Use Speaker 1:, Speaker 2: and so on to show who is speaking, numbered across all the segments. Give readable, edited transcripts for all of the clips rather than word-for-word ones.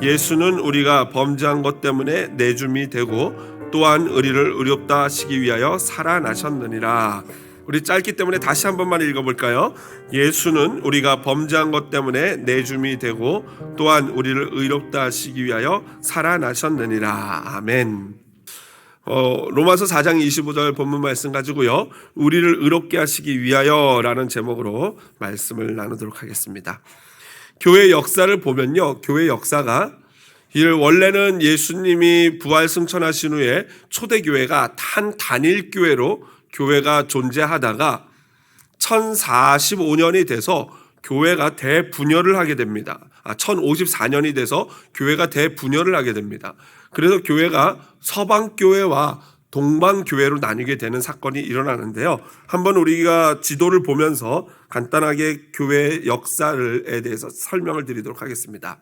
Speaker 1: 예수는 우리가 범죄한 것 때문에 내줌이 되고 또한 우리를 의롭다 하시기 위하여 살아나셨느니라. 우리 짧기 때문에 다시 한 번만 읽어볼까요? 예수는 우리가 범죄한 것 때문에 내줌이 되고 또한 우리를 의롭다 하시기 위하여 살아나셨느니라. 아멘. 로마서 4장 25절 본문 말씀 가지고요, 우리를 의롭게 하시기 위하여 라는 제목으로 말씀을 나누도록 하겠습니다. 교회 역사를 보면요, 교회 역사가 원래는 예수님이 부활 승천하신 후에 초대교회가 한 단일교회로 교회가 존재하다가 1045년이 돼서 교회가 대분열을 하게 됩니다. 1054년이 돼서 교회가 대분열을 하게 됩니다. 그래서 교회가 서방교회와 동방교회로 나뉘게 되는 사건이 일어나는데요. 한번 우리가 지도를 보면서 간단하게 교회의 역사에 대해서 설명을 드리도록 하겠습니다.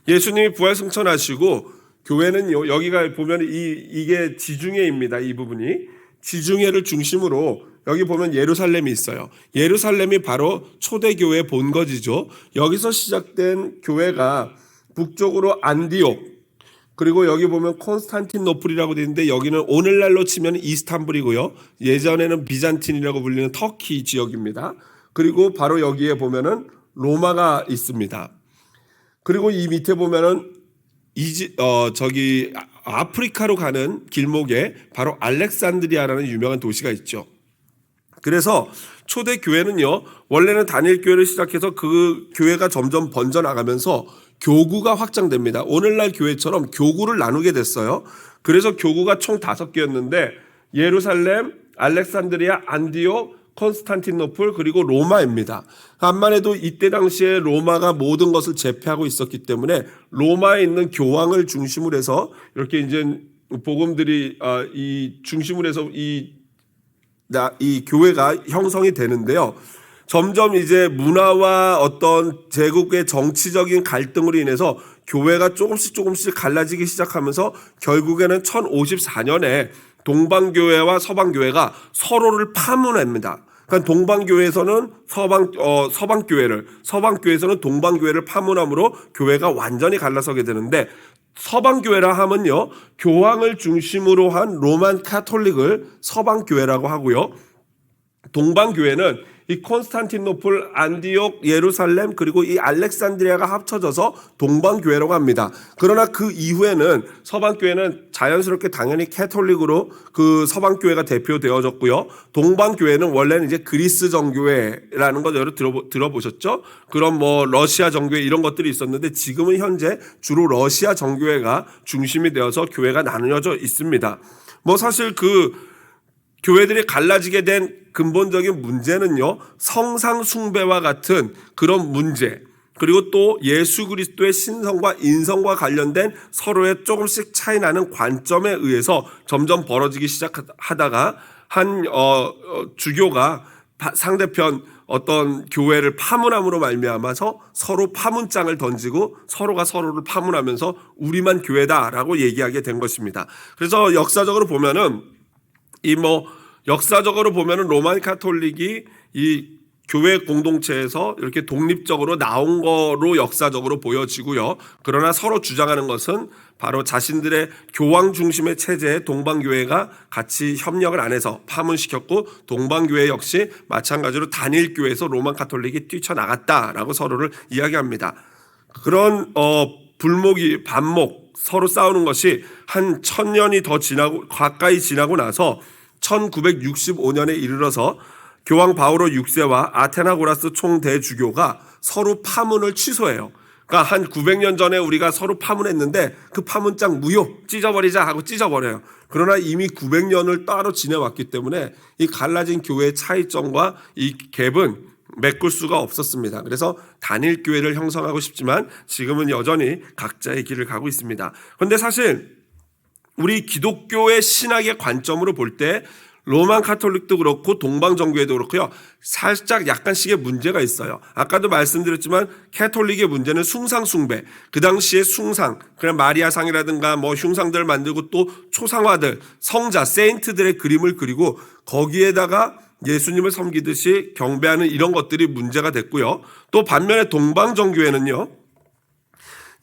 Speaker 1: 예수님이 부활 승천하시고 교회는 여기가 보면 이게 지중해입니다. 이 부분이 지중해를 중심으로 여기 보면 예루살렘이 있어요. 예루살렘이 바로 초대교회의 본거지죠. 여기서 시작된 교회가 북쪽으로 안디옥, 그리고 여기 보면 콘스탄티노플이라고 되어 있는데 여기는 오늘날로 치면 이스탄불이고요. 예전에는 비잔틴이라고 불리는 터키 지역입니다. 그리고 바로 여기에 보면은 로마가 있습니다. 그리고 이 밑에 보면은 아프리카로 가는 길목에 바로 알렉산드리아라는 유명한 도시가 있죠. 그래서 초대 교회는요, 원래는 단일 교회를 시작해서 그 교회가 점점 번져나가면서 교구가 확장됩니다. 오늘날 교회처럼 교구를 나누게 됐어요. 그래서 교구가 총 5개였는데 예루살렘, 알렉산드리아, 안디옥, 콘스탄티노플, 그리고 로마입니다. 암만 해도 이때 당시에 로마가 모든 것을 제패하고 있었기 때문에 로마에 있는 교황을 중심으로 해서 이렇게 이제 복음들이 이 중심으로 해서 이 교회가 형성이 되는데요. 점점 이제 문화와 어떤 제국의 정치적인 갈등으로 인해서 교회가 조금씩 갈라지기 시작하면서 결국에는 1054년에 동방교회와 서방교회가 서로를 파문합니다. 그러니까 동방교회에서는 서방교회를, 서방교회에서는 동방교회를 파문함으로 교회가 완전히 갈라서게 되는데, 서방교회라 하면요, 교황을 중심으로 한 로만 카톨릭을 서방교회라고 하고요, 동방교회는 이 콘스탄티노플, 안디옥, 예루살렘, 그리고 이 알렉산드리아가 합쳐져서 동방교회라고 합니다. 그러나 그 이후에는 서방교회는 자연스럽게 당연히 캐톨릭으로 그 서방교회가 대표되어졌고요. 동방교회는 원래는 이제 그리스 정교회라는 거 여러 들어보셨죠? 그럼 뭐 러시아 정교회 이런 것들이 있었는데 지금은 현재 주로 러시아 정교회가 중심이 되어서 교회가 나누어져 있습니다. 뭐 사실 그 교회들이 갈라지게 된 근본적인 문제는요, 성상 숭배와 같은 그런 문제, 그리고 또 예수 그리스도의 신성과 인성과 관련된 서로의 조금씩 차이 나는 관점에 의해서 점점 벌어지기 시작하다가 한 주교가 상대편 어떤 교회를 파문함으로 말미암아서 서로 파문장을 던지고 서로가 서로를 파문하면서 우리만 교회다라고 얘기하게 된 것입니다. 그래서 역사적으로 보면은 역사적으로 보면은 로만 카톨릭이 이 교회 공동체에서 이렇게 독립적으로 나온 거로 역사적으로 보여지고요. 그러나 서로 주장하는 것은 바로 자신들의 교황 중심의 체제에 동방교회가 같이 협력을 안 해서 파문시켰고, 동방교회 역시 마찬가지로 단일교회에서 로만 카톨릭이 뛰쳐나갔다라고 서로를 이야기합니다. 그런 반목 서로 싸우는 것이 한 1000년이 더 가까이 지나고 나서 1965년에 이르러서 교황 바오로 6세와 아테나고라스 총대주교가 서로 파문을 취소해요. 그러니까 한 900년 전에 우리가 서로 파문했는데 그 파문장 무효, 찢어버리자 하고 찢어버려요. 그러나 이미 900년을 따로 지내왔기 때문에 이 갈라진 교회의 차이점과 이 갭은 메꿀 수가 없었습니다. 그래서 단일교회를 형성하고 싶지만 지금은 여전히 각자의 길을 가고 있습니다. 그런데 사실 우리 기독교의 신학의 관점으로 볼 때 로만 카톨릭도 그렇고 동방정교회도 그렇고요, 살짝 약간씩의 문제가 있어요. 아까도 말씀드렸지만 캐톨릭의 문제는 숭상 숭배, 그 당시에 숭상, 그냥 마리아상이라든가 뭐 흉상들을 만들고 또 초상화들, 성자, 세인트들의 그림을 그리고 거기에다가 예수님을 섬기듯이 경배하는 이런 것들이 문제가 됐고요. 또 반면에 동방정교회는요,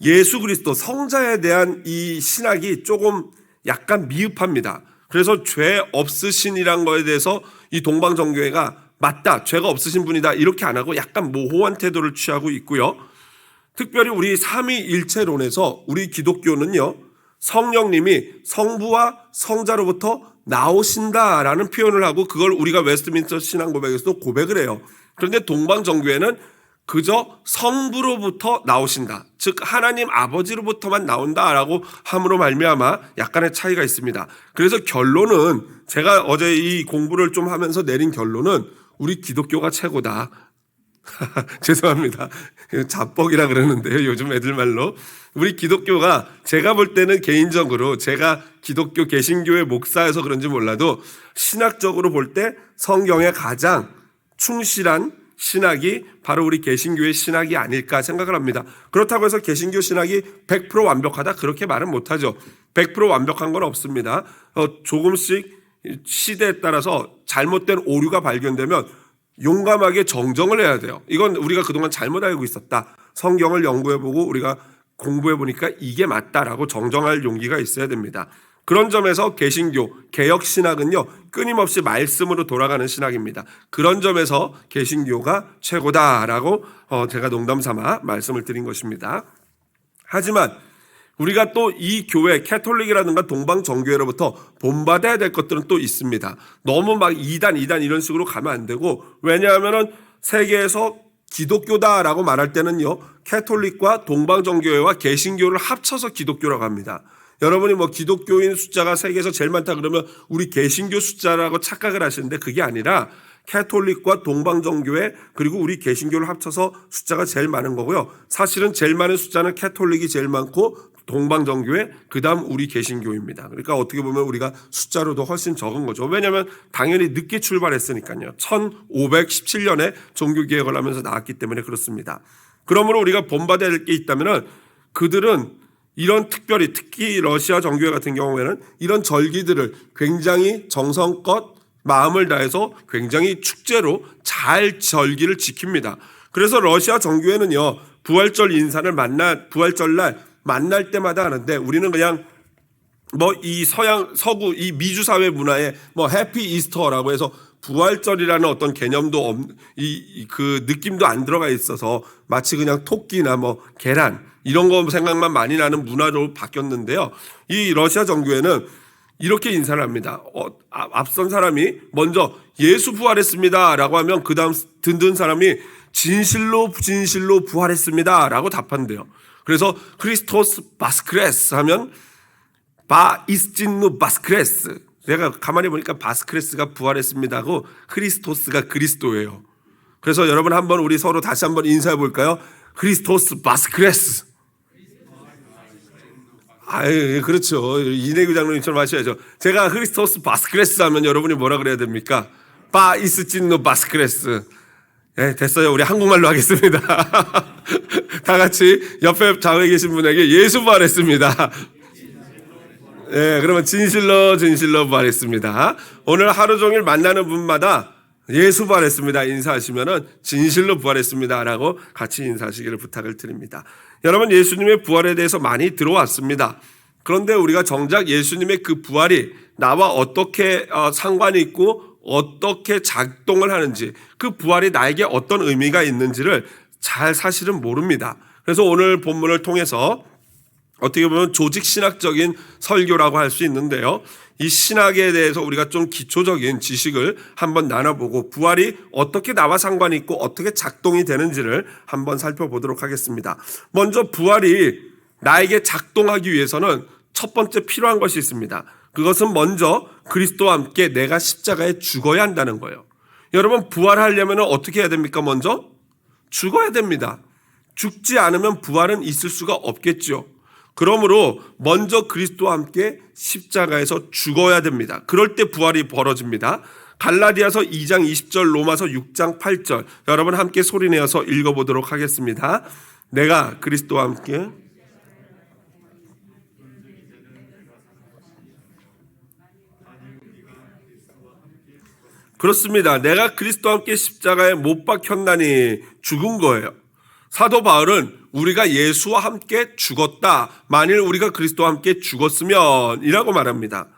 Speaker 1: 예수 그리스도 성자에 대한 이 신학이 조금 약간 미흡합니다. 그래서 죄 없으신이란 거에 대해서 이 동방정교회가 맞다, 죄가 없으신 분이다 이렇게 안 하고 약간 모호한 태도를 취하고 있고요. 특별히 우리 삼위일체론에서 우리 기독교는요, 성령님이 성부와 성자로부터 나오신다라는 표현을 하고 그걸 우리가 웨스트민스터 신앙고백에서도 고백을 해요. 그런데 동방정교회는 그저 성부로부터 나오신다, 즉 하나님 아버지로부터만 나온다라고 함으로 말미암아 약간의 차이가 있습니다. 그래서 결론은, 제가 어제 이 공부를 좀 하면서 내린 결론은 우리 기독교가 최고다. 죄송합니다. 자뻑이라 그러는데요, 요즘 애들 말로. 우리 기독교가, 제가 볼 때는 개인적으로, 제가 기독교 개신교의 목사여서 그런지 몰라도 신학적으로 볼 때 성경에 가장 충실한 신학이 바로 우리 개신교의 신학이 아닐까 생각을 합니다. 그렇다고 해서 개신교 신학이 100% 완벽하다 그렇게 말은 못하죠. 100% 완벽한 건 없습니다. 조금씩 시대에 따라서 잘못된 오류가 발견되면 용감하게 정정을 해야 돼요. 이건 우리가 그동안 잘못 알고 있었다, 성경을 연구해보고 우리가 공부해보니까 이게 맞다라고 정정할 용기가 있어야 됩니다. 그런 점에서 개신교, 개혁신학은요, 끊임없이 말씀으로 돌아가는 신학입니다. 그런 점에서 개신교가 최고다라고 제가 농담삼아 말씀을 드린 것입니다. 하지만 우리가 또 이 교회, 캐톨릭이라든가 동방정교회로부터 본받아야 될 것들은 또 있습니다. 너무 막 이단 이런 식으로 가면 안 되고, 왜냐하면은 세계에서 기독교다라고 말할 때는요, 캐톨릭과 동방정교회와 개신교를 합쳐서 기독교라고 합니다. 여러분이 뭐 기독교인 숫자가 세계에서 제일 많다 그러면 우리 개신교 숫자라고 착각을 하시는데 그게 아니라 캐톨릭과 동방정교회 그리고 우리 개신교를 합쳐서 숫자가 제일 많은 거고요. 사실은 제일 많은 숫자는 캐톨릭이 제일 많고 동방정교회, 그 다음 우리 개신교입니다. 그러니까 어떻게 보면 우리가 숫자로도 훨씬 적은 거죠. 왜냐하면 당연히 늦게 출발했으니까요. 1517년에 종교개혁을 하면서 나왔기 때문에 그렇습니다. 그러므로 우리가 본받아야 될 게 있다면 그들은 이런 특히 러시아 정교회 같은 경우에는 이런 절기들을 굉장히 정성껏 마음을 다해서 굉장히 축제로 잘 절기를 지킵니다. 그래서 러시아 정교회는요, 부활절 인사를 부활절날 만날 때마다 하는데, 우리는 그냥 뭐 이 서구 이 미주 사회 문화에 뭐 해피 이스터라고 해서 부활절이라는 어떤 개념도 그 느낌도 안 들어가 있어서 마치 그냥 토끼나 뭐 계란 이런 거 생각만 많이 나는 문화로 바뀌었는데요. 이 러시아 정교회는 이렇게 인사를 합니다. 앞선 사람이 먼저 예수 부활했습니다 라고 하면 그 다음 듣는 사람이 진실로 부활했습니다 라고 답한대요. 그래서 크리스토스 바스크레스 하면 바이스진누 바스크레스, 내가 가만히 보니까 바스크레스가 부활했습니다 하고 크리스토스가 그리스도예요. 그래서 여러분 한번 우리 서로 다시 한번 인사해 볼까요? 크리스토스 바스크레스. 그렇죠. 이내규 장로님처럼 하셔야죠. 제가 크리스토스 바스크레스 하면 여러분이 뭐라 그래야 됩니까? 바이스진누 바스크레스. 네, 됐어요. 우리 한국말로 하겠습니다. 다 같이 옆에 좌우에 계신 분에게 예수 부활했습니다. 네, 그러면 진실로 부활했습니다. 오늘 하루 종일 만나는 분마다 예수 부활했습니다 인사하시면은 진실로 부활했습니다라고 같이 인사하시기를 부탁을 드립니다. 여러분, 예수님의 부활에 대해서 많이 들어왔습니다. 그런데 우리가 정작 예수님의 그 부활이 나와 어떻게 상관이 있고 어떻게 작동을 하는지, 그 부활이 나에게 어떤 의미가 있는지를 잘 사실은 모릅니다. 그래서 오늘 본문을 통해서 어떻게 보면 조직신학적인 설교라고 할 수 있는데요, 이 신학에 대해서 우리가 좀 기초적인 지식을 한번 나눠보고 부활이 어떻게 나와 상관이 있고 어떻게 작동이 되는지를 한번 살펴보도록 하겠습니다. 먼저 부활이 나에게 작동하기 위해서는 첫 번째 필요한 것이 있습니다. 그것은 먼저 그리스도와 함께 내가 십자가에 죽어야 한다는 거예요. 여러분, 부활하려면 어떻게 해야 됩니까? 먼저 죽어야 됩니다. 죽지 않으면 부활은 있을 수가 없겠죠. 그러므로 먼저 그리스도와 함께 십자가에서 죽어야 됩니다. 그럴 때 부활이 벌어집니다. 갈라디아서 2장 20절, 로마서 6장 8절, 여러분 함께 소리내어서 읽어보도록 하겠습니다. 내가 그리스도와 함께 그렇습니다. 내가 그리스도와 함께 십자가에 못 박혔나니 죽은 거예요. 사도 바울은 우리가 예수와 함께 죽었다. 만일 우리가 그리스도와 함께 죽었으면 이라고 말합니다.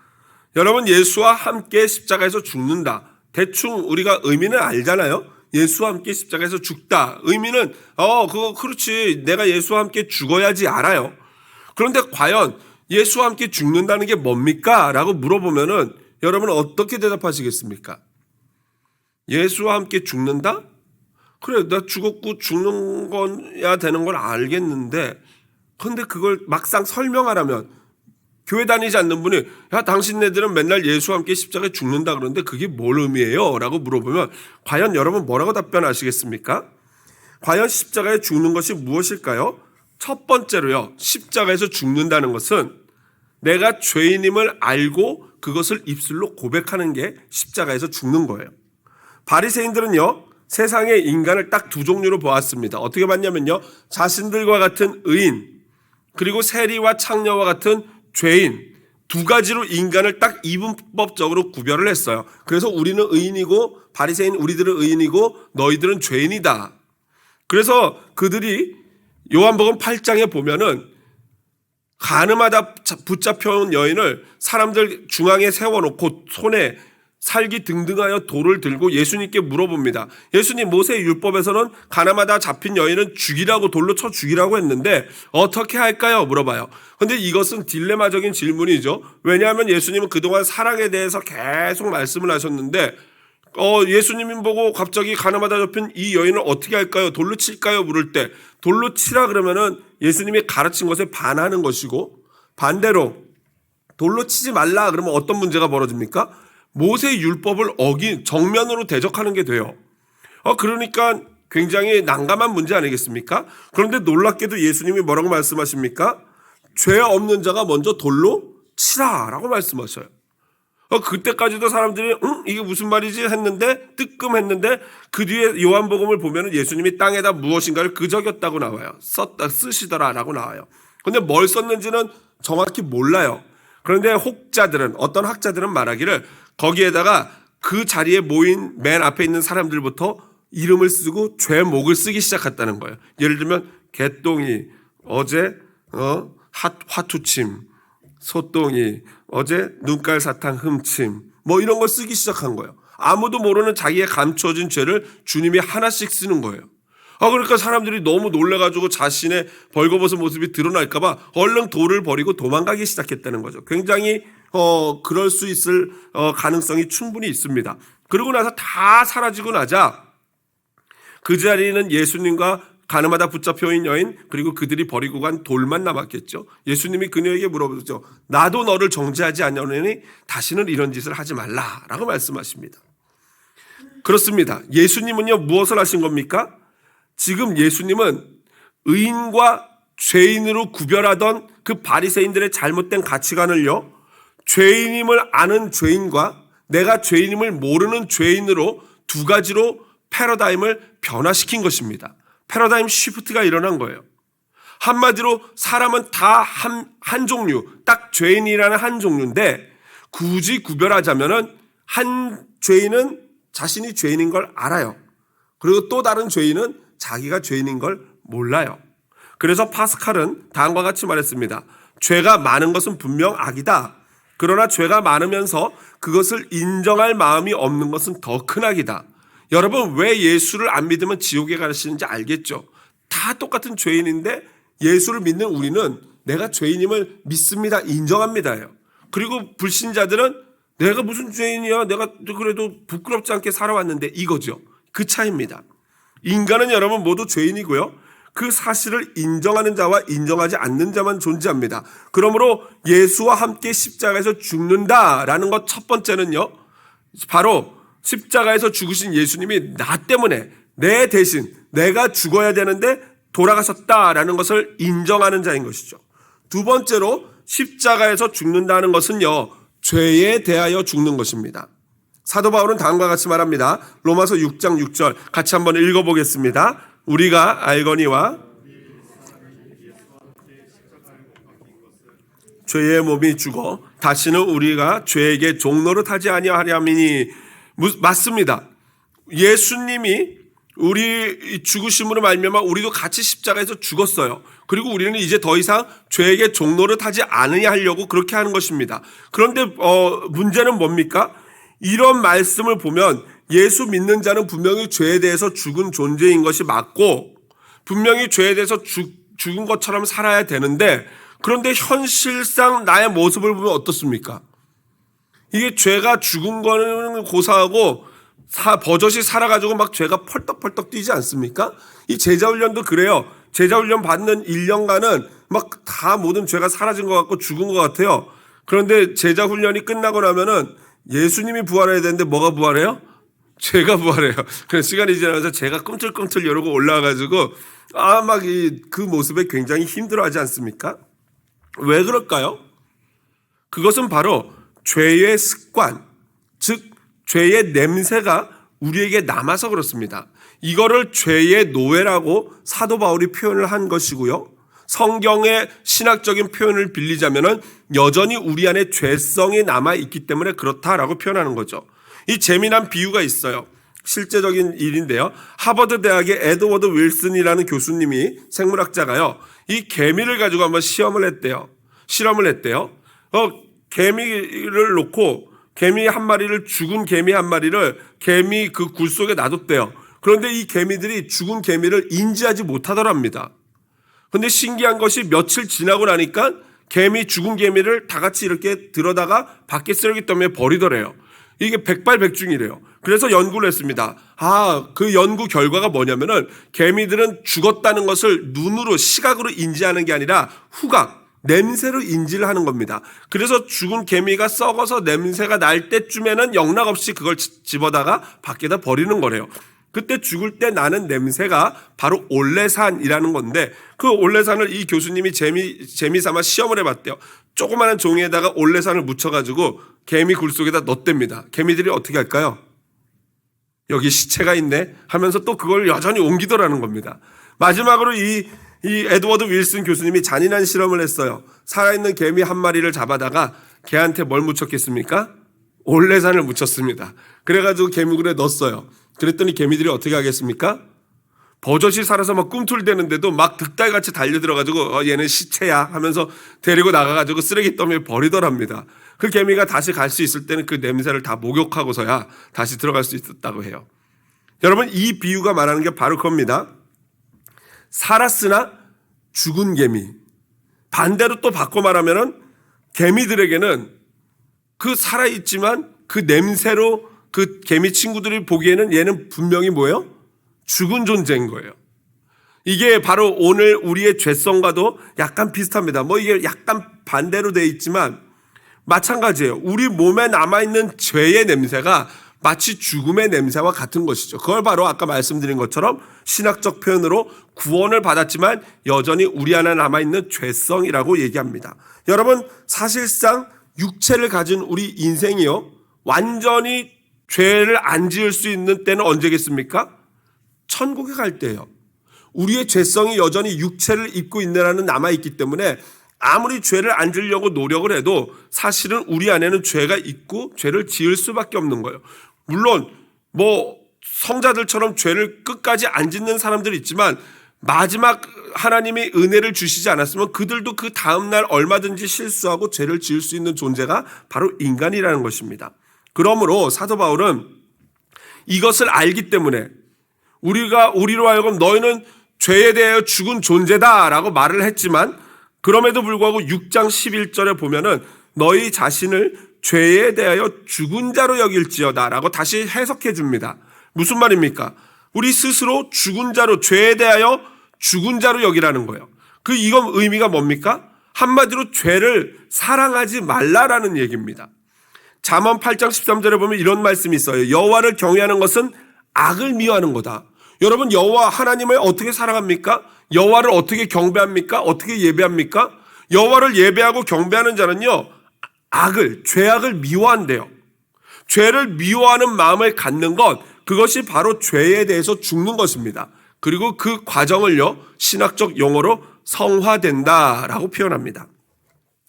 Speaker 1: 여러분, 예수와 함께 십자가에서 죽는다. 대충 우리가 의미는 알잖아요. 예수와 함께 십자가에서 죽다. 의미는 그거 그렇지. 내가 예수와 함께 죽어야지 알아요. 그런데 과연 예수와 함께 죽는다는 게 뭡니까? 라고 물어보면은 여러분 어떻게 대답하시겠습니까? 예수와 함께 죽는다? 그래, 나 죽었고 죽는 거야 되는 걸 알겠는데, 근데 그걸 막상 설명하라면 교회 다니지 않는 분이 야, 당신네들은 맨날 예수와 함께 십자가에 죽는다 그러는데 그게 뭘 의미해요? 라고 물어보면 과연 여러분 뭐라고 답변하시겠습니까? 과연 십자가에 죽는 것이 무엇일까요? 첫 번째로요, 십자가에서 죽는다는 것은 내가 죄인임을 알고 그것을 입술로 고백하는 게 십자가에서 죽는 거예요. 바리새인들은요, 세상의 인간을 딱 두 종류로 보았습니다. 어떻게 봤냐면요, 자신들과 같은 의인, 그리고 세리와 창녀와 같은 죄인, 두 가지로 인간을 딱 이분법적으로 구별을 했어요. 그래서 우리는 의인이고 바리새인 우리들은 의인이고 너희들은 죄인이다. 그래서 그들이 요한복음 8장에 보면은 가늠하다 붙잡혀온 여인을 사람들 중앙에 세워놓고 손에 살기 등등하여 돌을 들고 예수님께 물어봅니다. 예수님, 모세의 율법에서는 가늠하다 잡힌 여인은 죽이라고, 돌로 쳐 죽이라고 했는데 어떻게 할까요? 물어봐요. 근데 이것은 딜레마적인 질문이죠. 왜냐하면 예수님은 그동안 사랑에 대해서 계속 말씀을 하셨는데 예수님이 보고 갑자기 가늠하다 잡힌 이 여인을 어떻게 할까요? 돌로 칠까요? 물을 때 돌로 치라 그러면은 예수님이 가르친 것에 반하는 것이고, 반대로 돌로 치지 말라 그러면 어떤 문제가 벌어집니까? 모세의 율법을 정면으로 대적하는 게 돼요. 그러니까 굉장히 난감한 문제 아니겠습니까? 그런데 놀랍게도 예수님이 뭐라고 말씀하십니까? 죄 없는 자가 먼저 돌로 치라라고 말씀하셔요. 그때까지도 사람들이 이게 무슨 말이지 했는데, 뜨끔했는데, 그 뒤에 요한복음을 보면 예수님이 땅에다 무엇인가를 그적였다고 나와요. 쓰시더라라고 나와요. 근데 뭘 썼는지는 정확히 몰라요. 그런데 어떤 학자들은 말하기를 거기에다가 그 자리에 모인 맨 앞에 있는 사람들부터 이름을 쓰고 죄목을 쓰기 시작했다는 거예요. 예를 들면 개똥이, 어제 화투침, 소똥이, 어제 눈깔 사탕 훔침, 뭐 이런 걸 쓰기 시작한 거예요. 아무도 모르는 자기의 감춰진 죄를 주님이 하나씩 쓰는 거예요. 그러니까 사람들이 너무 놀라가지고 자신의 벌거벗은 모습이 드러날까봐 얼른 돌을 버리고 도망가기 시작했다는 거죠. 굉장히 그럴 수 있을 가능성이 충분히 있습니다. 그러고 나서 다 사라지고 나자 그 자리에는 예수님과 가늠하다 붙잡혀인 여인, 그리고 그들이 버리고 간 돌만 남았겠죠. 예수님이 그녀에게 물어보죠. 나도 너를 정죄하지 않으니 다시는 이런 짓을 하지 말라라고 말씀하십니다. 그렇습니다. 예수님은요, 무엇을 하신 겁니까? 지금 예수님은 의인과 죄인으로 구별하던 그 바리새인들의 잘못된 가치관을요, 죄인임을 아는 죄인과 내가 죄인임을 모르는 죄인으로 두 가지로 패러다임을 변화시킨 것입니다. 패러다임 시프트가 일어난 거예요. 한마디로 사람은 다 한 종류, 딱 죄인이라는 한 종류인데, 굳이 구별하자면은 한 죄인은 자신이 죄인인 걸 알아요. 그리고 또 다른 죄인은 자기가 죄인인 걸 몰라요. 그래서 파스칼은 다음과 같이 말했습니다. 죄가 많은 것은 분명 악이다. 그러나 죄가 많으면서 그것을 인정할 마음이 없는 것은 더 큰 악이다. 여러분, 왜 예수를 안 믿으면 지옥에 가시는지 알겠죠? 다 똑같은 죄인인데 예수를 믿는 우리는 내가 죄인임을 믿습니다, 인정합니다요. 그리고 불신자들은 내가 무슨 죄인이야, 내가 그래도 부끄럽지 않게 살아왔는데, 이거죠. 그 차이입니다. 인간은 여러분 모두 죄인이고요, 그 사실을 인정하는 자와 인정하지 않는 자만 존재합니다. 그러므로 예수와 함께 십자가에서 죽는다라는 것 첫 번째는요, 바로 십자가에서 죽으신 예수님이 나 때문에, 내 대신 내가 죽어야 되는데 돌아가셨다라는 것을 인정하는 자인 것이죠. 두 번째로 십자가에서 죽는다는 것은요, 죄에 대하여 죽는 것입니다. 사도 바울은 다음과 같이 말합니다. 로마서 6장 6절 같이 한번 읽어보겠습니다. 우리가 알거니와 죄의 몸이 죽어 다시는 우리가 죄에게 종노릇하지 아니하리니. 맞습니다. 예수님이 우리 죽으심으로 말미암아 우리도 같이 십자가에서 죽었어요. 그리고 우리는 이제 더 이상 죄에게 종노릇하지 않으냐 하려고 그렇게 하는 것입니다. 그런데 문제는 뭡니까? 이런 말씀을 보면 예수 믿는 자는 분명히 죄에 대해서 죽은 존재인 것이 맞고 분명히 죄에 대해서 죽은 것처럼 살아야 되는데, 그런데 현실상 나의 모습을 보면 어떻습니까? 이게 죄가 죽은 거는 고사하고 버젓이 살아가지고 막 죄가 펄떡펄떡 뛰지 않습니까? 이 제자훈련도 그래요. 제자훈련 받는 1년간은 막 다 모든 죄가 사라진 것 같고 죽은 것 같아요. 그런데 제자훈련이 끝나고 나면은 예수님이 부활해야 되는데 뭐가 부활해요? 죄가 부활해요. 그래서 시간이 지나면서 죄가 꿈틀꿈틀 이러고 올라와가지고 막 그 모습에 굉장히 힘들어하지 않습니까? 왜 그럴까요? 그것은 바로 죄의 습관, 즉 죄의 냄새가 우리에게 남아서 그렇습니다. 이거를 죄의 노예라고 사도 바울이 표현을 한 것이고요. 성경의 신학적인 표현을 빌리자면은 여전히 우리 안에 죄성이 남아있기 때문에 그렇다라고 표현하는 거죠. 이 재미난 비유가 있어요. 실제적인 일인데요. 하버드 대학의 에드워드 윌슨이라는 교수님이 생물학자가요. 이 개미를 가지고 한번 실험을 했대요. 개미를 놓고 개미 한 마리를, 죽은 개미 한 마리를 개미 그 굴 속에 놔뒀대요. 그런데 이 개미들이 죽은 개미를 인지하지 못하더랍니다. 근데 신기한 것이 며칠 지나고 나니까 죽은 개미를 다 같이 이렇게 들어다가 밖에 쓰레기더미에 버리더래요. 이게 백발백중이래요. 그래서 연구를 했습니다. 그 연구 결과가 뭐냐면은 개미들은 죽었다는 것을 눈으로, 시각으로 인지하는 게 아니라 후각, 냄새로 인지를 하는 겁니다. 그래서 죽은 개미가 썩어서 냄새가 날 때쯤에는 영락없이 그걸 집어다가 밖에다 버리는 거래요. 그때 죽을 때 나는 냄새가 바로 올레산이라는 건데, 그 올레산을 이 교수님이 재미삼아 시험을 해봤대요. 조그마한 종이에다가 올레산을 묻혀가지고 개미 굴 속에다 넣었답니다. 개미들이 어떻게 할까요? 여기 시체가 있네 하면서 또 그걸 여전히 옮기더라는 겁니다. 마지막으로 이 에드워드 윌슨 교수님이 잔인한 실험을 했어요. 살아있는 개미 한 마리를 잡아다가 걔한테 뭘 묻혔겠습니까? 올레산을 묻혔습니다. 그래가지고 개미굴에 넣었어요. 그랬더니 개미들이 어떻게 하겠습니까? 버젓이 살아서 막 꿈틀대는데도 막 득달같이 달려들어가지고 얘는 시체야 하면서 데리고 나가가지고 쓰레기 더미에 버리더랍니다. 그 개미가 다시 갈 수 있을 때는 그 냄새를 다 목욕하고서야 다시 들어갈 수 있었다고 해요. 여러분, 이 비유가 말하는 게 바로 그겁니다. 살았으나 죽은 개미. 반대로 또 바꿔 말하면은 개미들에게는 그 살아있지만 그 냄새로 그 개미 친구들이 보기에는 얘는 분명히 뭐예요? 죽은 존재인 거예요. 이게 바로 오늘 우리의 죄성과도 약간 비슷합니다. 이게 약간 반대로 돼 있지만 마찬가지예요. 우리 몸에 남아있는 죄의 냄새가 마치 죽음의 냄새와 같은 것이죠. 그걸 바로 아까 말씀드린 것처럼 신학적 표현으로 구원을 받았지만 여전히 우리 안에 남아있는 죄성이라고 얘기합니다. 여러분, 사실상 육체를 가진 우리 인생이요, 완전히 죄를 안 지을 수 있는 때는 언제겠습니까? 천국에 갈 때예요. 우리의 죄성이 여전히 육체를 입고 있느라는 남아있기 때문에 아무리 죄를 안 지으려고 노력을 해도 사실은 우리 안에는 죄가 있고 죄를 지을 수밖에 없는 거예요. 물론 성자들처럼 죄를 끝까지 안 짓는 사람들이 있지만 마지막 하나님이 은혜를 주시지 않았으면 그들도 그 다음날 얼마든지 실수하고 죄를 지을 수 있는 존재가 바로 인간이라는 것입니다. 그러므로 사도 바울은 이것을 알기 때문에 우리로 하여금 너희는 죄에 대하여 죽은 존재다라고 말을 했지만, 그럼에도 불구하고 6장 11절에 보면은 너희 자신을 죄에 대하여 죽은 자로 여길지어다라고 다시 해석해 줍니다. 무슨 말입니까? 우리 스스로 죽은 자로, 죄에 대하여 죽은 자로 여기라는 거예요. 이건 의미가 뭡니까? 한마디로 죄를 사랑하지 말라라는 얘기입니다. 잠언 8장 13절에 보면 이런 말씀이 있어요. 여호와를 경외하는 것은 악을 미워하는 거다. 여러분, 여호와 하나님을 어떻게 사랑합니까? 여호와를 어떻게 경배합니까? 어떻게 예배합니까? 여호와를 예배하고 경배하는 자는요, 죄악을 미워한대요. 죄를 미워하는 마음을 갖는 것, 그것이 바로 죄에 대해서 죽는 것입니다. 그리고 그 과정을요, 신학적 용어로 성화된다라고 표현합니다.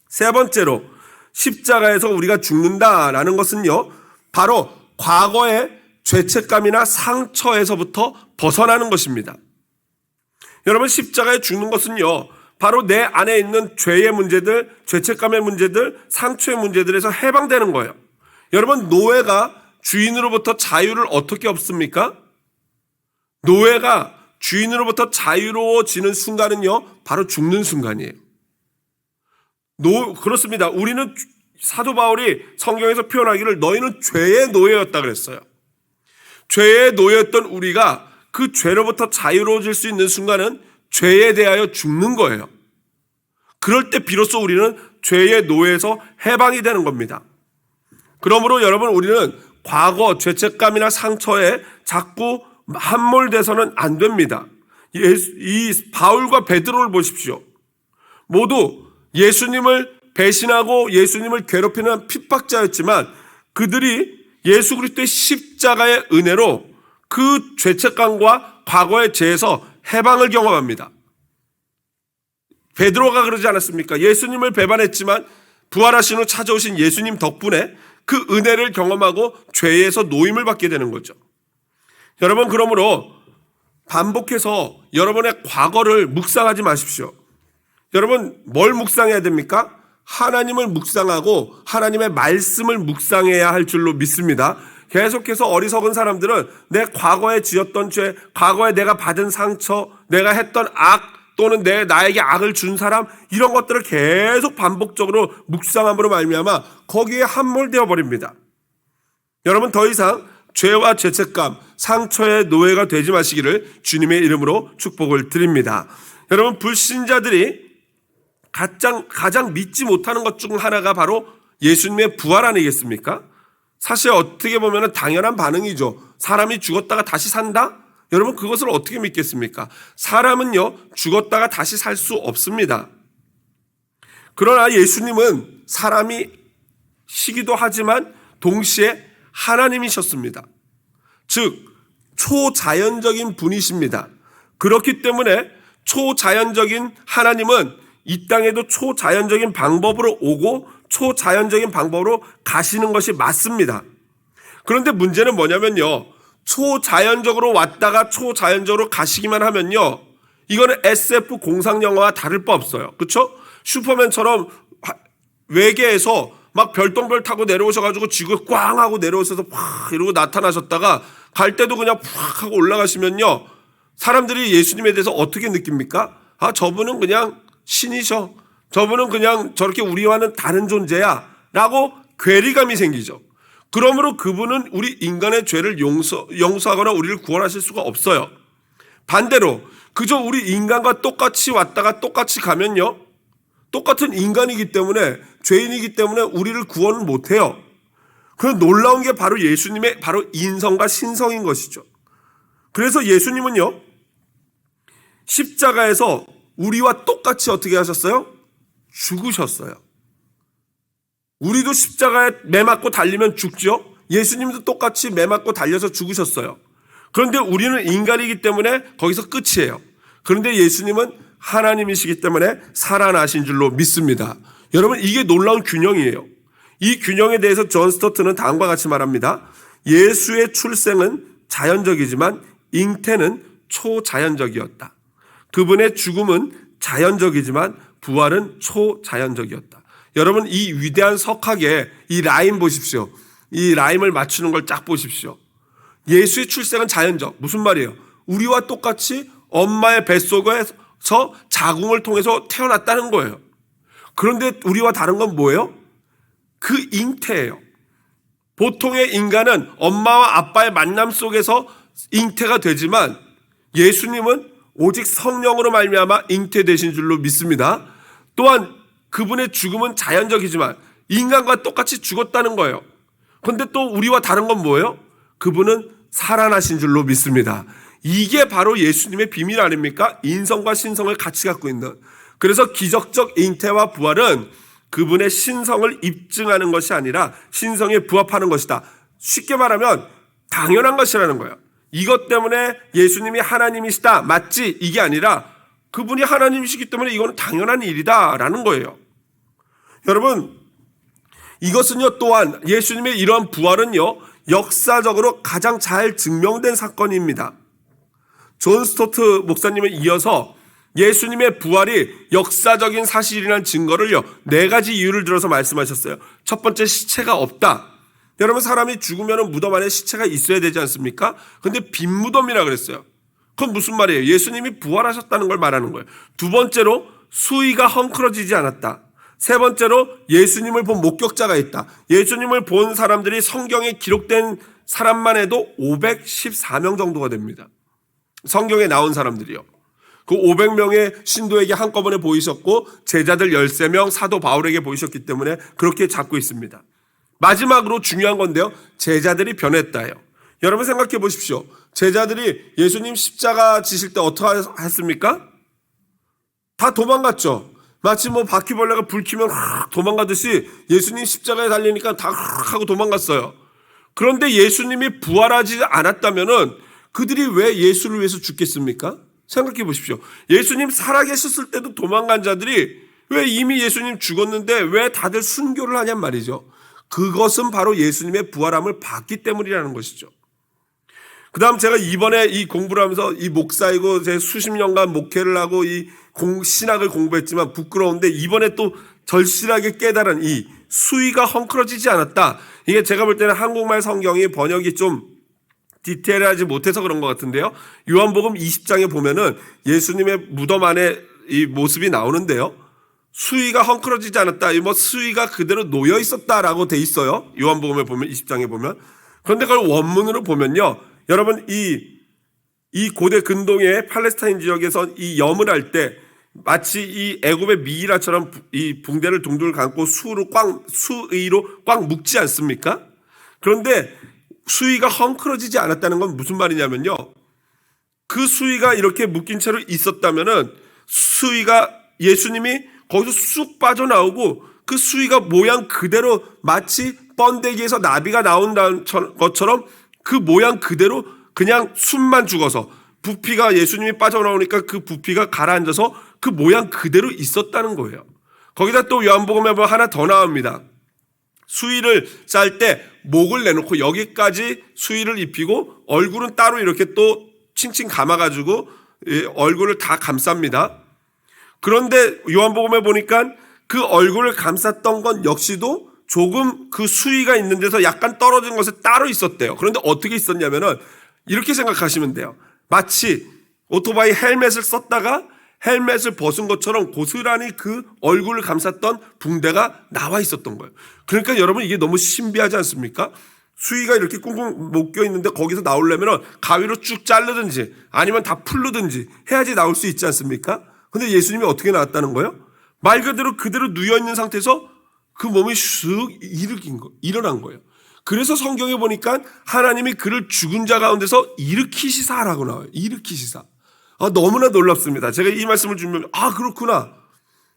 Speaker 1: 세 번째로 십자가에서 우리가 죽는다라는 것은요, 바로 과거에 죄책감이나 상처에서부터 벗어나는 것입니다. 여러분, 십자가에 죽는 것은요, 바로 내 안에 있는 죄의 문제들, 죄책감의 문제들, 상처의 문제들에서 해방되는 거예요. 여러분, 노예가 주인으로부터 자유를 어떻게 얻습니까? 노예가 주인으로부터 자유로워지는 순간은요, 바로 죽는 순간이에요. 그렇습니다. 우리는 사도 바울이 성경에서 표현하기를 너희는 죄의 노예였다 그랬어요. 죄의 노예였던 우리가 그 죄로부터 자유로워질 수 있는 순간은 죄에 대하여 죽는 거예요. 그럴 때 비로소 우리는 죄의 노예에서 해방이 되는 겁니다. 그러므로 여러분, 우리는 과거 죄책감이나 상처에 자꾸 함몰돼서는 안 됩니다. 이 바울과 베드로를 보십시오. 모두 예수님을 배신하고 예수님을 괴롭히는 핍박자였지만 그들이 예수 그리스도의 십자가의 은혜로 그 죄책감과 과거의 죄에서 해방을 경험합니다. 베드로가 그러지 않았습니까? 예수님을 배반했지만 부활하신 후 찾아오신 예수님 덕분에 그 은혜를 경험하고 죄에서 노임을 받게 되는 거죠. 여러분, 그러므로 반복해서 여러분의 과거를 묵상하지 마십시오. 여러분, 뭘 묵상해야 됩니까? 하나님을 묵상하고 하나님의 말씀을 묵상해야 할 줄로 믿습니다. 계속해서 어리석은 사람들은 내 과거에 지었던 죄, 과거에 내가 받은 상처, 내가 했던 악, 또는 나에게 악을 준 사람, 이런 것들을 계속 반복적으로 묵상함으로 말미암아 거기에 함몰되어 버립니다. 여러분, 더 이상 죄와 죄책감, 상처의 노예가 되지 마시기를 주님의 이름으로 축복을 드립니다. 여러분, 불신자들이 가장 믿지 못하는 것 중 하나가 바로 예수님의 부활 아니겠습니까? 사실 어떻게 보면 당연한 반응이죠. 사람이 죽었다가 다시 산다? 여러분, 그것을 어떻게 믿겠습니까? 사람은요, 죽었다가 다시 살 수 없습니다. 그러나 예수님은 사람이시기도 하지만 동시에 하나님이셨습니다. 즉, 초자연적인 분이십니다. 그렇기 때문에 초자연적인 하나님은 이 땅에도 초자연적인 방법으로 오고 초자연적인 방법으로 가시는 것이 맞습니다. 그런데 문제는 뭐냐면요, 초자연적으로 왔다가 초자연적으로 가시기만 하면요, 이거는 SF 공상 영화와 다를 바 없어요. 그렇죠? 슈퍼맨처럼 외계에서 막 별똥별 타고 내려오셔가지고 지구에 꽝 하고 내려오셔서 팍 이러고 나타나셨다가 갈 때도 그냥 팍 하고 올라가시면요, 사람들이 예수님에 대해서 어떻게 느낍니까? 아, 저분은 그냥 신이셔. 저분은 그냥 저렇게 우리와는 다른 존재야 라고 괴리감이 생기죠. 그러므로 그분은 우리 인간의 죄를 용서하거나 우리를 구원하실 수가 없어요. 반대로 그저 우리 인간과 똑같이 왔다가 똑같이 가면요, 똑같은 인간이기 때문에, 죄인이기 때문에 우리를 구원을 못해요. 그런 놀라운 게 바로 예수님의 바로 인성과 신성인 것이죠. 그래서 예수님은요, 십자가에서 우리와 똑같이 어떻게 하셨어요? 죽으셨어요. 우리도 십자가에 매 맞고 달리면 죽죠. 예수님도 똑같이 매 맞고 달려서 죽으셨어요. 그런데 우리는 인간이기 때문에 거기서 끝이에요. 그런데 예수님은 하나님이시기 때문에 살아나신 줄로 믿습니다. 여러분, 이게 놀라운 균형이에요. 이 균형에 대해서 존 스토트는 다음과 같이 말합니다. 예수의 출생은 자연적이지만 잉태는 초자연적이었다. 그분의 죽음은 자연적이지만 부활은 초자연적이었다. 여러분, 이 위대한 석학의 이 라임 보십시오. 이 라임을 맞추는 걸 쫙 보십시오. 예수의 출생은 자연적. 무슨 말이에요? 우리와 똑같이 엄마의 뱃속에서 자궁을 통해서 태어났다는 거예요. 그런데 우리와 다른 건 뭐예요? 그 잉태예요. 보통의 인간은 엄마와 아빠의 만남 속에서 잉태가 되지만 예수님은 오직 성령으로 말미암아 잉태되신 줄로 믿습니다. 또한 그분의 죽음은 자연적이지만 인간과 똑같이 죽었다는 거예요. 그런데 또 우리와 다른 건 뭐예요? 그분은 살아나신 줄로 믿습니다. 이게 바로 예수님의 비밀 아닙니까? 인성과 신성을 같이 갖고 있는. 그래서 기적적 잉태와 부활은 그분의 신성을 입증하는 것이 아니라 신성에 부합하는 것이다. 쉽게 말하면 당연한 것이라는 거예요. 이것 때문에 예수님이 하나님이시다, 맞지? 이게 아니라 그분이 하나님이시기 때문에 이거는 당연한 일이다라는 거예요. 여러분, 이것은요, 또한 예수님의 이러한 부활은요, 역사적으로 가장 잘 증명된 사건입니다. 존 스토트 목사님을 이어서 예수님의 부활이 역사적인 사실이라는 증거를요, 4가지 이유를 들어서 말씀하셨어요. 첫 번째, 시체가 없다. 여러분, 사람이 죽으면 무덤 안에 시체가 있어야 되지 않습니까? 근데 빈 무덤이라 그랬어요. 그건 무슨 말이에요? 예수님이 부활하셨다는 걸 말하는 거예요. 두 번째로, 수위가 헝클어지지 않았다. 세 번째로, 예수님을 본 목격자가 있다. 예수님을 본 사람들이 성경에 기록된 사람만 해도 514명 정도가 됩니다. 성경에 나온 사람들이요. 그 500명의 신도에게 한꺼번에 보이셨고 제자들 13명, 사도 바울에게 보이셨기 때문에 그렇게 잡고 있습니다. 마지막으로 중요한 건데요, 제자들이 변했다예요. 여러분 생각해 보십시오. 제자들이 예수님 십자가 지실 때 어떻게 했습니까? 다 도망갔죠. 마치 바퀴벌레가 불 켜면 도망가듯이 예수님 십자가에 달리니까 다 하고 도망갔어요. 그런데 예수님이 부활하지 않았다면은 그들이 왜 예수를 위해서 죽겠습니까? 생각해 보십시오. 예수님 살아계셨을 때도 도망간 자들이 왜 이미 예수님 죽었는데 왜 다들 순교를 하냔 말이죠. 그것은 바로 예수님의 부활함을 봤기 때문이라는 것이죠. 그 다음 제가 이번에 이 공부를 하면서 이 목사이고 제 수십 년간 목회를 하고 이 신학을 공부했지만 부끄러운데 이번에 또 절실하게 깨달은 이 수위가 헝클어지지 않았다. 이게 제가 볼 때는 한국말 성경이 번역이 좀 디테일하지 못해서 그런 것 같은데요. 요한복음 20장에 보면은 예수님의 무덤 안에 이 모습이 나오는데요. 수위가 헝클어지지 않았다. 수위가 그대로 놓여 있었다라고 돼 있어요. 요한복음에 보면 20장에 보면. 그런데 그걸 원문으로 보면요. 여러분 이 고대 근동의 팔레스타인 지역에서 이 염을 할 때 마치 이 애굽의 미이라처럼 이 붕대를 둥둥 감고 수의로 꽉 묶지 않습니까? 그런데 수위가 헝클어지지 않았다는 건 무슨 말이냐면요. 그 수위가 이렇게 묶인 채로 있었다면은 수위가 예수님이 거기서 쑥 빠져나오고 그 수위가 모양 그대로 마치 번데기에서 나비가 나온다는 것처럼 그 모양 그대로 그냥 숨만 죽어서 부피가 예수님이 빠져나오니까 그 부피가 가라앉아서 그 모양 그대로 있었다는 거예요. 거기다 또 요한복음에 보면 하나 더 나옵니다. 수의를 쌀 때 목을 내놓고 여기까지 수의를 입히고 얼굴은 따로 이렇게 또 칭칭 감아가지고 얼굴을 다 감쌉니다. 그런데 요한복음에 보니까 그 얼굴을 감쌌던 건 역시도 조금 그 수위가 있는 데서 약간 떨어진 것에 따로 있었대요. 그런데 어떻게 있었냐면은 이렇게 생각하시면 돼요. 마치 오토바이 헬멧을 썼다가 헬멧을 벗은 것처럼 고스란히 그 얼굴을 감쌌던 붕대가 나와 있었던 거예요. 그러니까 여러분 이게 너무 신비하지 않습니까? 수위가 이렇게 꽁꽁 묶여 있는데 거기서 나오려면 가위로 쭉 자르든지 아니면 다 풀르든지 해야지 나올 수 있지 않습니까? 근데 예수님이 어떻게 나왔다는 거예요? 말 그대로 누워있는 상태에서 그 몸이 쑥 일어난 거예요. 그래서 성경에 보니까 하나님이 그를 죽은 자 가운데서 일으키시사라고 나와요. 일으키시사. 너무나 놀랍습니다. 제가 이 말씀을 주면 그렇구나.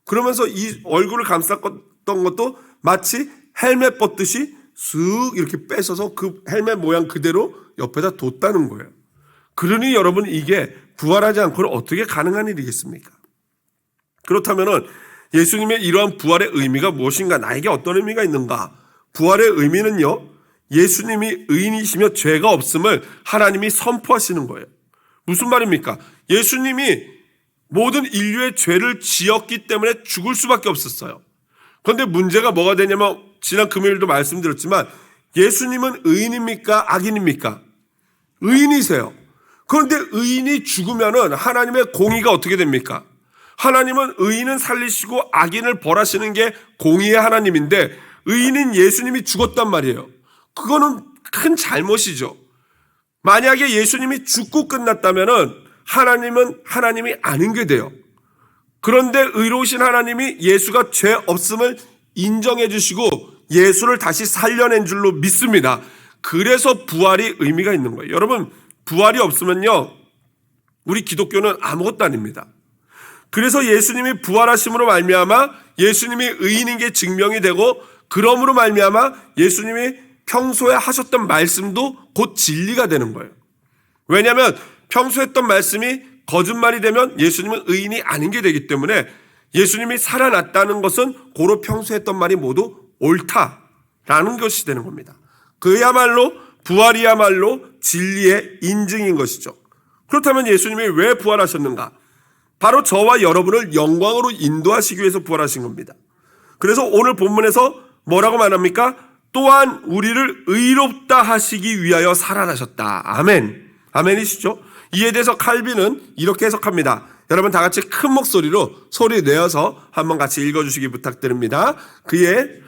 Speaker 1: 그러면서 이 얼굴을 감쌌던 것도 마치 헬멧 벗듯이 쓱 이렇게 뺏어서 그 헬멧 모양 그대로 옆에다 뒀다는 거예요. 그러니 여러분 이게 부활하지 않고는 어떻게 가능한 일이겠습니까? 그렇다면은 예수님의 이러한 부활의 의미가 무엇인가? 나에게 어떤 의미가 있는가? 부활의 의미는요, 예수님이 의인이시며 죄가 없음을 하나님이 선포하시는 거예요. 무슨 말입니까? 예수님이 모든 인류의 죄를 지었기 때문에 죽을 수밖에 없었어요. 그런데 문제가 뭐가 되냐면 지난 금요일도 말씀드렸지만 예수님은 의인입니까? 악인입니까? 의인이세요. 그런데 의인이 죽으면은 하나님의 공의가 어떻게 됩니까? 하나님은 의인은 살리시고 악인을 벌하시는 게 공의의 하나님인데 의인인 예수님이 죽었단 말이에요. 그거는 큰 잘못이죠. 만약에 예수님이 죽고 끝났다면은 하나님은 하나님이 아닌 게 돼요. 그런데 의로우신 하나님이 예수가 죄 없음을 인정해 주시고 예수를 다시 살려낸 줄로 믿습니다. 그래서 부활이 의미가 있는 거예요. 여러분, 부활이 없으면요, 우리 기독교는 아무것도 아닙니다. 그래서 예수님이 부활하심으로 말미암아 예수님이 의인인 게 증명이 되고 그러므로 말미암아 예수님이 평소에 하셨던 말씀도 곧 진리가 되는 거예요. 왜냐하면 평소에 했던 말씀이 거짓말이 되면 예수님은 의인이 아닌 게 되기 때문에 예수님이 살아났다는 것은 고로 평소에 했던 말이 모두 옳다라는 것이 되는 겁니다. 그야말로 부활이야말로 진리의 인증인 것이죠. 그렇다면 예수님이 왜 부활하셨는가? 바로 저와 여러분을 영광으로 인도하시기 위해서 부활하신 겁니다. 그래서 오늘 본문에서 뭐라고 말합니까? 또한 우리를 의롭다 하시기 위하여 살아나셨다. 아멘. 아멘이시죠? 이에 대해서 칼빈은 이렇게 해석합니다. 여러분 다 같이 큰 목소리로 소리 내어서 한번 같이 읽어주시기 부탁드립니다. 그의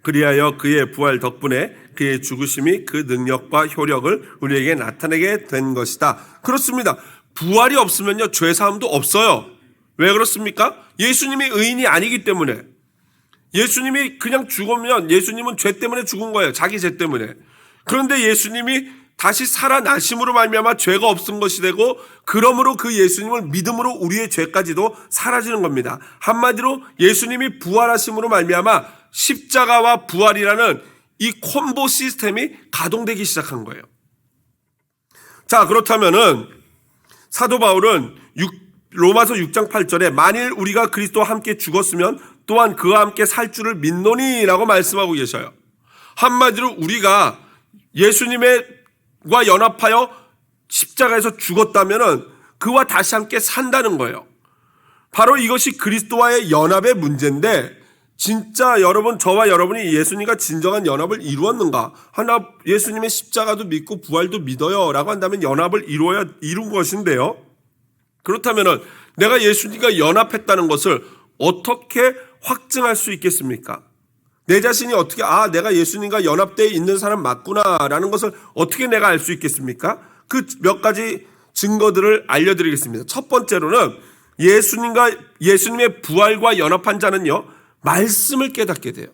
Speaker 1: 그리하여 그의 부활 덕분에 그의 죽으심이 그 능력과 효력을 우리에게 나타내게 된 것이다. 그렇습니다. 부활이 없으면요 죄사함도 없어요. 왜 그렇습니까? 예수님이 의인이 아니기 때문에. 예수님이 그냥 죽으면 예수님은 죄 때문에 죽은 거예요. 자기 죄 때문에. 그런데 예수님이 다시 살아나심으로 말미암아 죄가 없은 것이 되고 그러므로 그 예수님을 믿음으로 우리의 죄까지도 사라지는 겁니다. 한마디로 예수님이 부활하심으로 말미암아 십자가와 부활이라는 이 콤보 시스템이 가동되기 시작한 거예요. 자, 그렇다면은 사도 바울은 로마서 6장 8절에 만일 우리가 그리스도와 함께 죽었으면 또한 그와 함께 살 줄을 믿노니라고 말씀하고 계셔요. 한마디로 우리가 예수님과 연합하여 십자가에서 죽었다면은 그와 다시 함께 산다는 거예요. 바로 이것이 그리스도와의 연합의 문제인데 진짜 여러분 저와 여러분이 예수님과 진정한 연합을 이루었는가? 하나 예수님의 십자가도 믿고 부활도 믿어요 라고 한다면 연합을 이룬 것인데요. 그렇다면 내가 예수님과 연합했다는 것을 어떻게 확증할 수 있겠습니까? 내 자신이 어떻게 내가 예수님과 연합되어 있는 사람 맞구나라는 것을 어떻게 내가 알 수 있겠습니까? 그 몇 가지 증거들을 알려드리겠습니다. 첫 번째로는 예수님의 부활과 연합한 자는요 말씀을 깨닫게 돼요.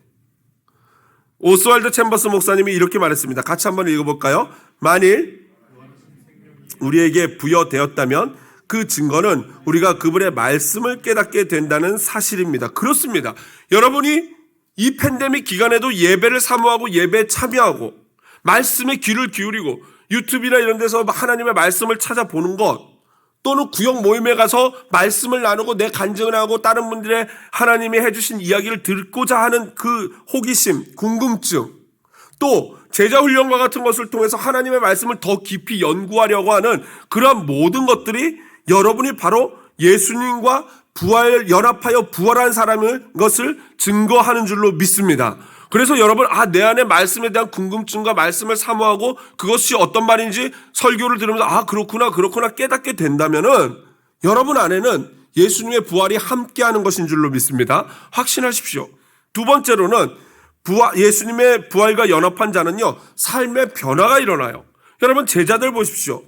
Speaker 1: 오스왈드 챔버스 목사님이 이렇게 말했습니다. 같이 한번 읽어볼까요? 만일 우리에게 부여되었다면 그 증거는 우리가 그분의 말씀을 깨닫게 된다는 사실입니다. 그렇습니다. 여러분이 이 팬데믹 기간에도 예배를 사모하고 예배에 참여하고 말씀에 귀를 기울이고 유튜브나 이런 데서 하나님의 말씀을 찾아보는 것 또는 구역 모임에 가서 말씀을 나누고 내 간증을 하고 다른 분들의 하나님이 해주신 이야기를 듣고자 하는 그 호기심, 궁금증 또 제자훈련과 같은 것을 통해서 하나님의 말씀을 더 깊이 연구하려고 하는 그러한 모든 것들이 여러분이 바로 예수님과 연합하여 부활한 사람인 것을 증거하는 줄로 믿습니다. 그래서 여러분 내 안에 말씀에 대한 궁금증과 말씀을 사모하고 그것이 어떤 말인지 설교를 들으면서 그렇구나 깨닫게 된다면은 여러분 안에는 예수님의 부활이 함께하는 것인 줄로 믿습니다. 확신하십시오. 두 번째로는 예수님의 부활과 연합한 자는요 삶의 변화가 일어나요. 여러분 제자들 보십시오.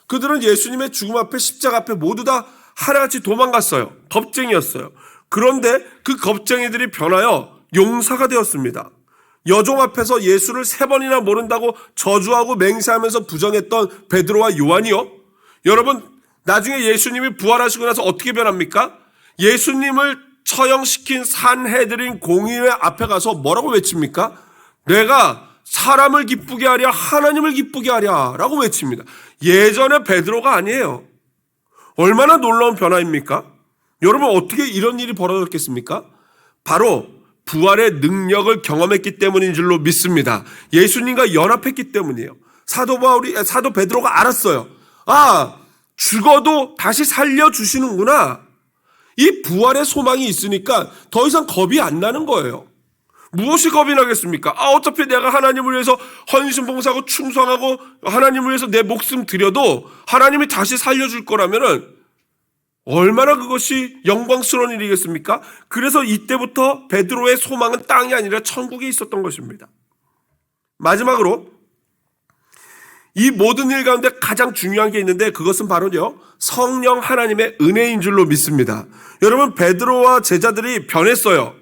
Speaker 1: 그들은 예수님의 죽음 앞에 십자가 앞에 모두 다 하나같이 도망갔어요. 겁쟁이였어요. 그런데 그 겁쟁이들이 변하여 용사가 되었습니다. 여종 앞에서 예수를 3번이나 모른다고 저주하고 맹세하면서 부정했던 베드로와 요한이요. 여러분 나중에 예수님이 부활하시고 나서 어떻게 변합니까? 예수님을 처형시킨 산헤드린 공의회 앞에 가서 뭐라고 외칩니까? 내가 사람을 기쁘게 하랴 하나님을 기쁘게 하랴 라고 외칩니다. 예전에 베드로가 아니에요. 얼마나 놀라운 변화입니까? 여러분 어떻게 이런 일이 벌어졌겠습니까? 바로 부활의 능력을 경험했기 때문인 줄로 믿습니다. 예수님과 연합했기 때문이에요. 사도 베드로가 알았어요. 죽어도 다시 살려주시는구나. 이 부활의 소망이 있으니까 더 이상 겁이 안 나는 거예요. 무엇이 겁이 나겠습니까? 어차피 내가 하나님을 위해서 헌신봉사하고 충성하고 하나님을 위해서 내 목숨 드려도 하나님이 다시 살려줄 거라면은 얼마나 그것이 영광스러운 일이겠습니까? 그래서 이때부터 베드로의 소망은 땅이 아니라 천국에 있었던 것입니다. 마지막으로 이 모든 일 가운데 가장 중요한 게 있는데 그것은 바로요 성령 하나님의 은혜인 줄로 믿습니다. 여러분 베드로와 제자들이 변했어요.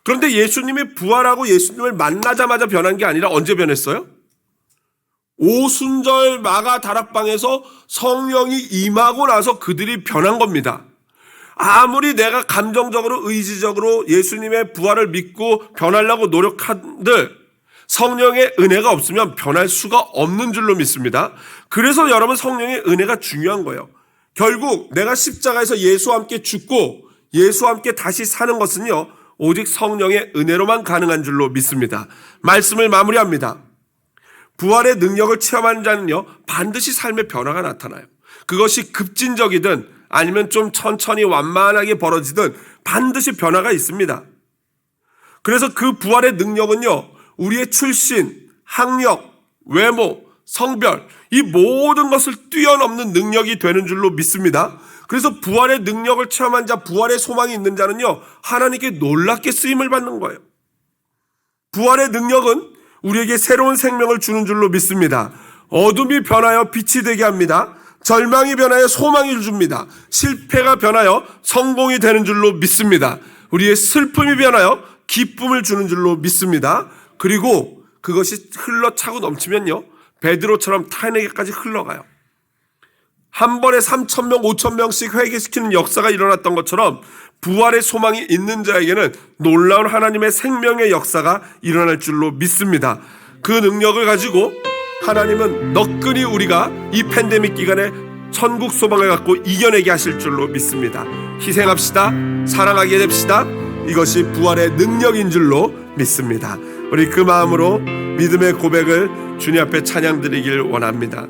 Speaker 1: 그런데 예수님이 부활하고 예수님을 만나자마자 변한 게 아니라 언제 변했어요? 오순절 마가 다락방에서 성령이 임하고 나서 그들이 변한 겁니다. 아무리 내가 감정적으로 의지적으로 예수님의 부활을 믿고 변하려고 노력한들 성령의 은혜가 없으면 변할 수가 없는 줄로 믿습니다. 그래서 여러분 성령의 은혜가 중요한 거예요. 결국 내가 십자가에서 예수와 함께 죽고 예수와 함께 다시 사는 것은요, 오직 성령의 은혜로만 가능한 줄로 믿습니다. 말씀을 마무리합니다. 부활의 능력을 체험하는 자는요, 반드시 삶의 변화가 나타나요. 그것이 급진적이든 아니면 좀 천천히 완만하게 벌어지든 반드시 변화가 있습니다. 그래서 그 부활의 능력은요, 우리의 출신, 학력, 외모, 성별, 이 모든 것을 뛰어넘는 능력이 되는 줄로 믿습니다. 그래서 부활의 능력을 체험한 자, 부활의 소망이 있는 자는요, 하나님께 놀랍게 쓰임을 받는 거예요. 부활의 능력은 우리에게 새로운 생명을 주는 줄로 믿습니다. 어둠이 변하여 빛이 되게 합니다. 절망이 변하여 소망을 줍니다. 실패가 변하여 성공이 되는 줄로 믿습니다. 우리의 슬픔이 변하여 기쁨을 주는 줄로 믿습니다. 그리고 그것이 흘러차고 넘치면요, 베드로처럼 타인에게까지 흘러가요. 한 번에 3,000명, 5,000명씩 회개시키는 역사가 일어났던 것처럼 부활의 소망이 있는 자에게는 놀라운 하나님의 생명의 역사가 일어날 줄로 믿습니다. 그 능력을 가지고 하나님은 너끈히 우리가 이 팬데믹 기간에 천국 소망을 갖고 이겨내게 하실 줄로 믿습니다. 희생합시다. 사랑하게 됩시다. 이것이 부활의 능력인 줄로 믿습니다. 우리 그 마음으로 믿음의 고백을 주님 앞에 찬양드리길 원합니다.